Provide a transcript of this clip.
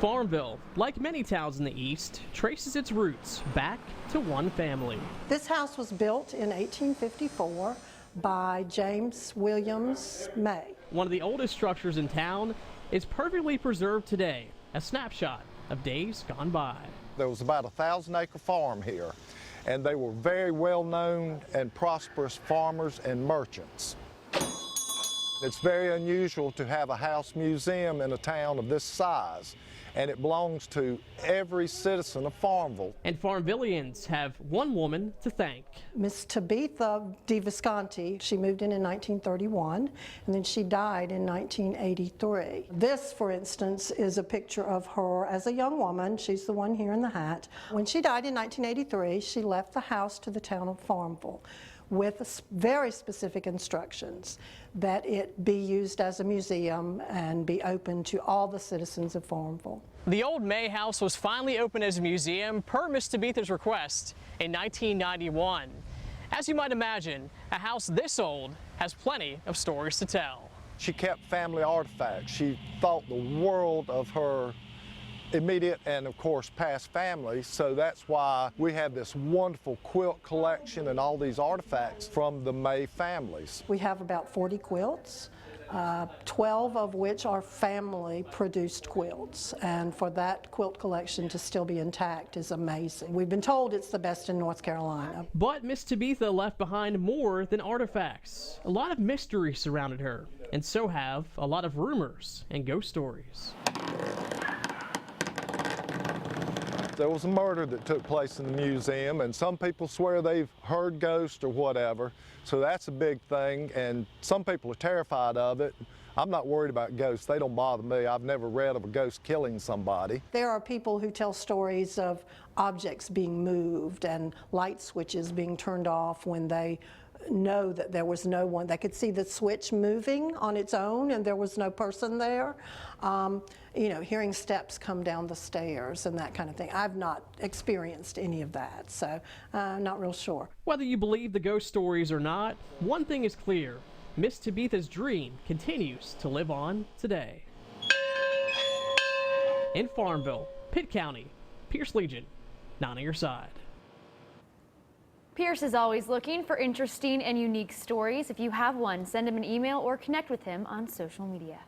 Farmville, like many towns in the East, traces its roots back to one family. This house was built in 1854 by James Williams May. One of the oldest structures in town is perfectly preserved today, a snapshot of days gone by. There was about a 1,000-acre farm here, and they were very well-known and prosperous farmers and merchants. It's very unusual to have a house museum in a town of this size, and it belongs to every citizen of Farmville. And Farmvillians have one woman to thank. Miss Tabitha DeVisconti, she moved in 1931, and then she died in 1983. This, for instance, is a picture of her as a young woman. She's the one here in the hat. When she died in 1983, she left the house to the town of Farmville with very specific instructions that it be used as a museum and be open to all the citizens of Farmville. The old May house was finally opened as a museum per Miss Tabitha's request in 1991. As you might imagine, a house this old has plenty of stories to tell. She kept family artifacts. She thought the world of her immediate and, of course, past family, so that's why we have this wonderful quilt collection and all these artifacts from the May families. We have about 40 quilts, 12 of which are family-produced quilts, and for that quilt collection to still be intact is amazing. We've been told it's the best in North Carolina. But Miss Tabitha left behind more than artifacts. A lot of mystery surrounded her, and so have a lot of rumors and ghost stories. There was a murder that took place in the museum, and some people swear they've heard ghosts or whatever, so that's a big thing, and some people are terrified of it. I'm not worried about ghosts. They don't bother me. I've never read of a ghost killing somebody. There are people who tell stories of objects being moved and light switches being turned off when they know that there was no one. They could see the switch moving on its own and there was no person there. You know, hearing steps come down the stairs and that kind of thing. I've not experienced any of that, so I'm not real sure. Whether you believe the ghost stories or not, one thing is clear. Miss Tabitha's dream continues to live on today. In Farmville, Pitt County, Pierce Legion, 9 on your side. Pierce is always looking for interesting and unique stories. If you have one, send him an email or connect with him on social media.